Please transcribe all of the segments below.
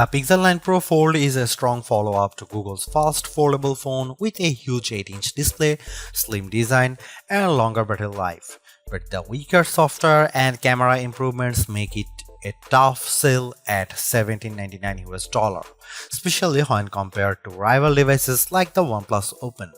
The Pixel 9 Pro Fold is a strong follow-up to Google's fast foldable phone with a huge 8-inch display, slim design, and longer battery life. But the weaker software and camera improvements make it a tough sell at $1799 US, especially when compared to rival devices like the OnePlus Open.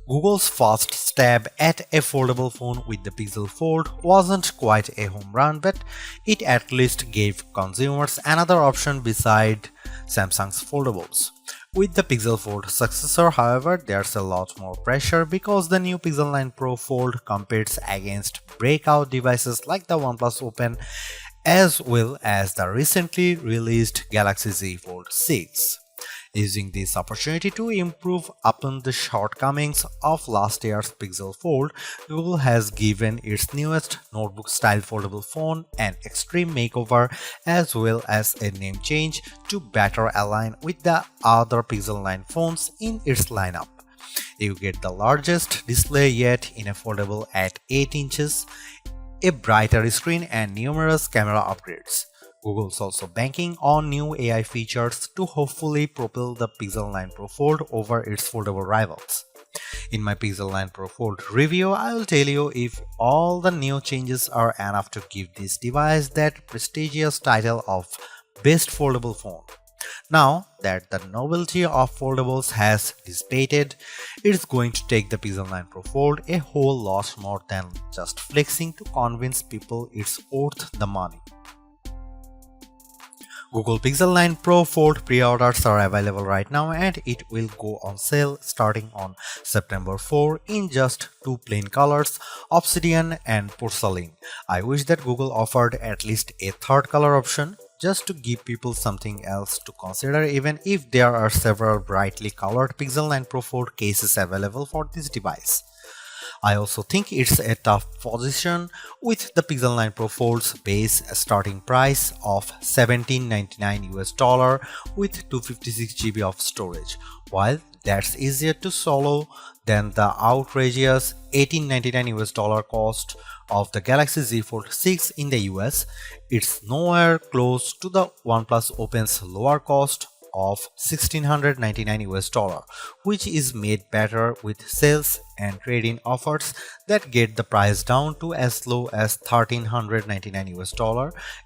Google's first stab at a foldable phone with the Pixel Fold wasn't quite a home run, but it at least gave consumers another option beside Samsung's foldables. With the Pixel Fold successor, however, there's a lot more pressure because the new Pixel 9 Pro Fold competes against breakout devices like the OnePlus Open as well as the recently released Galaxy Z Fold 6. Using this opportunity to improve upon the shortcomings of last year's Pixel Fold, Google has given its newest notebook-style foldable phone an extreme makeover as well as a name change to better align with the other Pixel 9 phones in its lineup. You get the largest display yet in a foldable at 8 inches, a brighter screen, and numerous camera upgrades. Google's also banking on new AI features to hopefully propel the Pixel 9 Pro Fold over its foldable rivals. In my Pixel 9 Pro Fold review, I will tell you if all the new changes are enough to give this device that prestigious title of Best Foldable Phone. Now that the novelty of foldables has dissipated, it's going to take the Pixel 9 Pro Fold a whole lot more than just flexing to convince people it's worth the money. Google Pixel 9 Pro Fold pre-orders are available right now and it will go on sale starting on September 4 in just two plain colors, Obsidian and Porcelain. I wish that Google offered at least a third color option just to give people something else to consider, even if there are several brightly colored Pixel 9 Pro Fold cases available for this device. I also think it's a tough position with the Pixel 9 Pro Fold's base starting price of $1799 US with 256 GB of storage. While that's easier to swallow than the outrageous $1899 US cost of the Galaxy Z Fold 6 in the US, it's nowhere close to the OnePlus Open's lower cost of $1699 US, which is made better with sales and trade-in offers that get the price down to as low as $1399 US.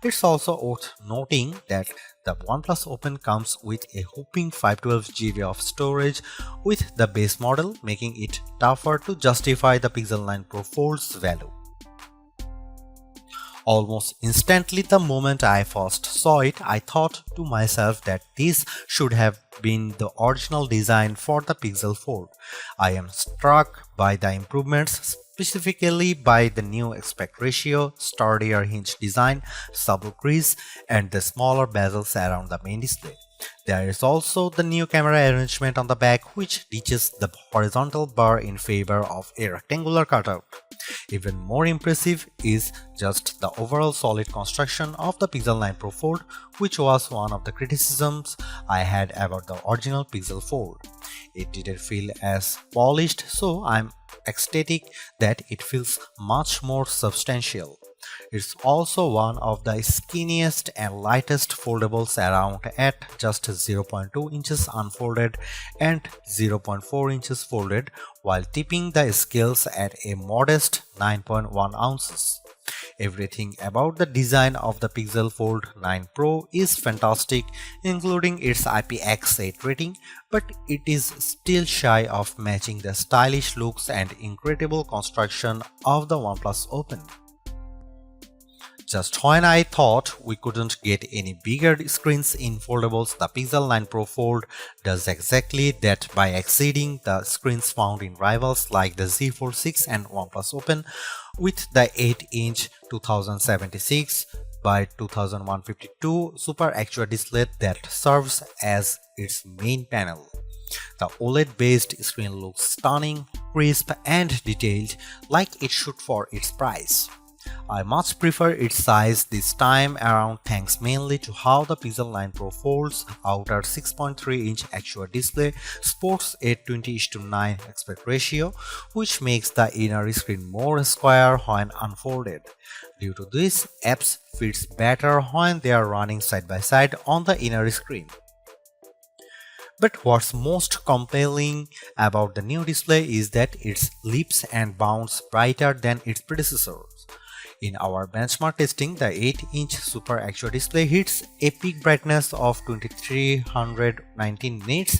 It's also worth noting that the OnePlus Open comes with a whopping 512 GB of storage with the base model, making it tougher to justify the Pixel 9 Pro Fold's value. Almost instantly the moment I first saw it, I thought to myself that this should have been the original design for the Pixel Fold. I am struck by the improvements, specifically by the new aspect ratio, sturdier hinge design, subtle crease, and the smaller bezels around the main display. There is also the new camera arrangement on the back, which ditches the horizontal bar in favor of a rectangular cutout. Even more impressive is just the overall solid construction of the Pixel 9 Pro Fold, which was one of the criticisms I had about the original Pixel Fold. It didn't feel as polished, so I'm ecstatic that it feels much more substantial. It's also one of the skinniest and lightest foldables around at just 0.2 inches unfolded and 0.4 inches folded, while tipping the scales at a modest 9.1 ounces. Everything about the design of the Pixel Fold 9 Pro is fantastic, including its IPX8 rating, but it is still shy of matching the stylish looks and incredible construction of the OnePlus Open. Just when I thought we couldn't get any bigger screens in foldables, the Pixel 9 Pro Fold does exactly that by exceeding the screens found in rivals like the Z Fold 6 and OnePlus Open with the 8-inch 2076 by 2152 Super Actua display that serves as its main panel. The OLED-based screen looks stunning, crisp, and detailed like it should for its price. I much prefer its size this time around thanks mainly to how the Pixel 9 Pro Fold's outer 6.3-inch actual display sports a 20:9 aspect ratio, which makes the inner screen more square when unfolded. Due to this, apps fits better when they are running side by side on the inner screen. But what's most compelling about the new display is that it leaps and bounds brighter than its predecessors. In our benchmark testing, the 8-inch Super Actual display hits a peak brightness of 2319 nits,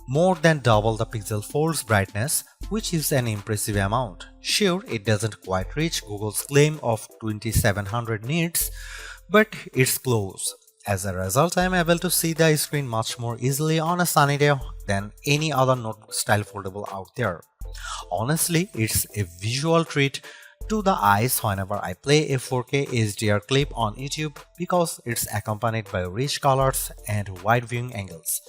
more than double the Pixel Fold's brightness, which is an impressive amount. Sure, it doesn't quite reach Google's claim of 2700 nits, but it's close. As a result, I am able to see the screen much more easily on a sunny day than any other notebook-style foldable out there. Honestly, it's a visual treat to the eyes whenever I play a 4K HDR clip on YouTube because it's accompanied by rich colors and wide viewing angles.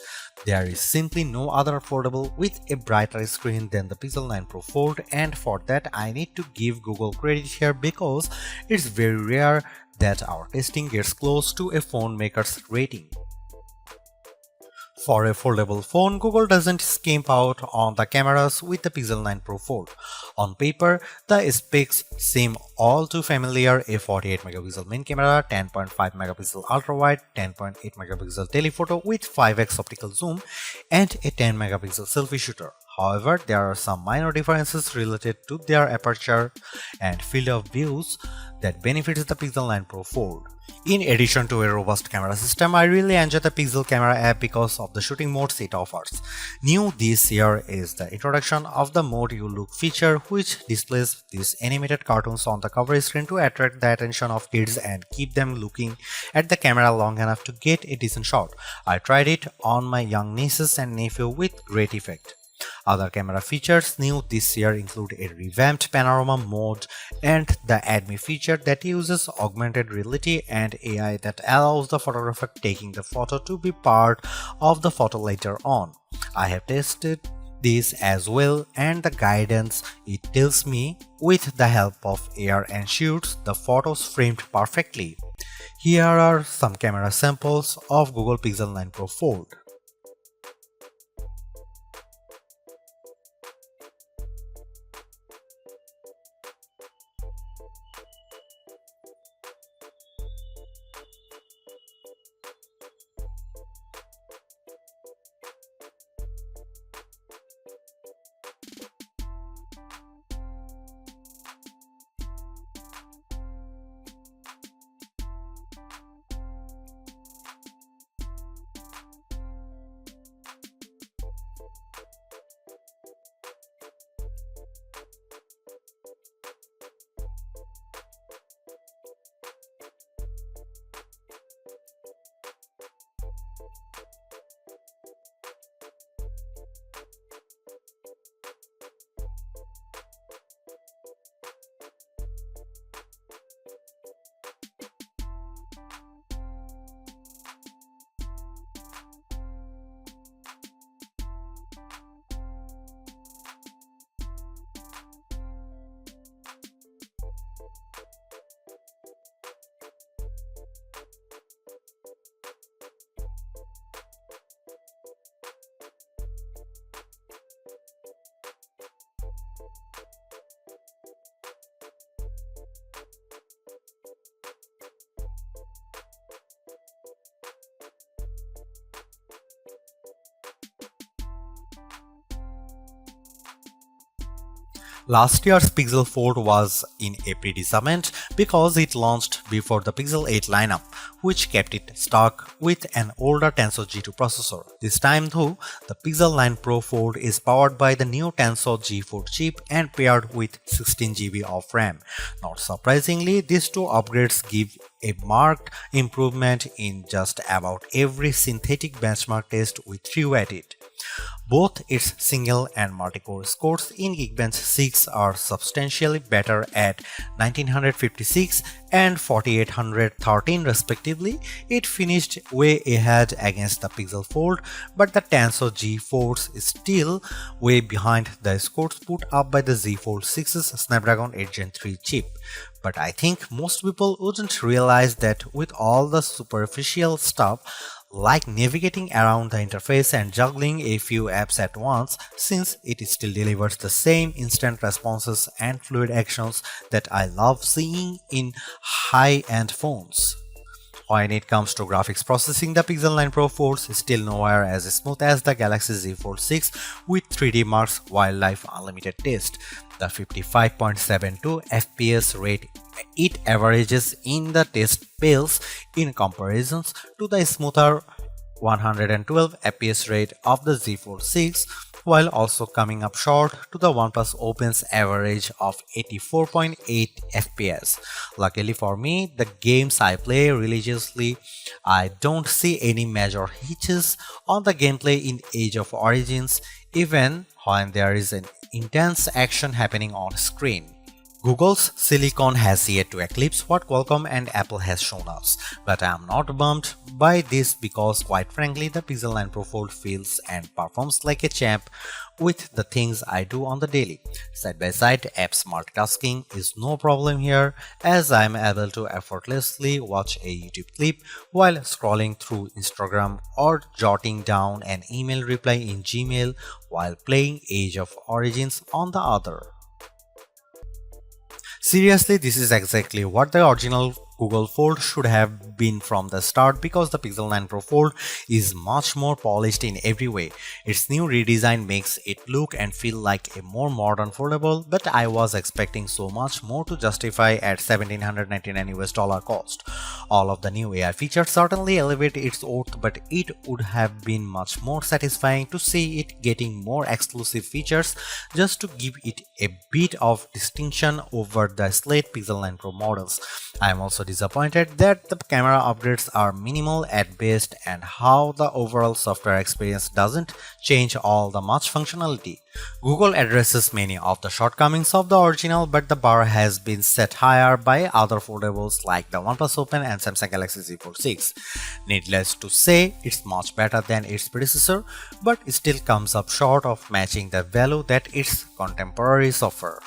There is simply no other foldable with a brighter screen than the Pixel 9 Pro Fold, and for that I need to give Google credit here because it's very rare that our testing gets close to a phone maker's rating. For a foldable phone, Google doesn't skimp out on the cameras with the Pixel 9 Pro Fold. On paper, the specs seem all too familiar: a 48MP main camera, 10.5MP ultra-wide, 10.8MP telephoto with 5x optical zoom, and a 10MP selfie shooter. However, there are some minor differences related to their aperture and field of views that benefits the Pixel 9 Pro Fold. In addition to a robust camera system, I really enjoy the Pixel Camera app because of the shooting modes it offers. New this year is the introduction of the Mode You Look feature, which displays these animated cartoons on the cover screen to attract the attention of kids and keep them looking at the camera long enough to get a decent shot. I tried it on my young nieces and nephew with great effect. Other camera features new this year include a revamped panorama mode and the Add Me feature that uses augmented reality and AI that allows the photographer taking the photo to be part of the photo later on. I have tested this as well, and the guidance it tells me with the help of AR ensures the photos framed perfectly. Here are some camera samples of Google Pixel 9 Pro Fold. Last year's Pixel Fold was in a predicament because it launched before the Pixel 8 lineup, which kept it stuck with an older Tensor G2 processor. This time though, the Pixel 9 Pro Fold is powered by the new Tensor G4 chip and paired with 16GB of RAM. Not surprisingly, these two upgrades give a marked improvement in just about every synthetic benchmark test we threw at it. Both its single and multi-core scores in Geekbench 6 are substantially better at 1956 and 4813 respectively. It finished way ahead against the Pixel Fold, but the Tensor G4 is still way behind the scores put up by the Z Fold 6's Snapdragon 8 Gen 3 chip. But I think most people wouldn't realize that with all the superficial stuff like navigating around the interface and juggling a few apps at once, since it still delivers the same instant responses and fluid actions that I love seeing in high-end phones. When it comes to graphics processing, the Pixel 9 Pro Force is still nowhere as smooth as the Galaxy Z Fold 6 with 3D Mark's Wildlife Unlimited test. The 55.72 FPS rate it averages in the test pales in comparisons to the smoother 112 FPS rate of the Z Fold 6, while also coming up short to the OnePlus Open's average of 84.8 FPS. Luckily for me, the games I play religiously, I don't see any major hitches on the gameplay in Age of Origins, even when there is an intense action happening on screen. Google's silicon has yet to eclipse what Qualcomm and Apple has shown us, but I am not bummed by this because quite frankly the Pixel 9 Pro Fold feels and performs like a champ with the things I do on the daily. Side by side, apps multitasking is no problem here as I am able to effortlessly watch a YouTube clip while scrolling through Instagram or jotting down an email reply in Gmail while playing Age of Origins on the other. Seriously, this is exactly what the original Google Fold should have been from the start because the Pixel 9 Pro Fold is much more polished in every way. Its new redesign makes it look and feel like a more modern foldable, but I was expecting so much more to justify at $1,799 cost. All of the new AI features certainly elevate its worth, but it would have been much more satisfying to see it getting more exclusive features just to give it a bit of distinction over the slate Pixel 9 Pro models. I am also disappointed that the camera upgrades are minimal at best and how the overall software experience doesn't change all the much functionality. Google addresses many of the shortcomings of the original, but the bar has been set higher by other foldables like the OnePlus Open and Samsung Galaxy Z Fold 6. Needless to say, it's much better than its predecessor, but it still comes up short of matching the value that its contemporaries offer.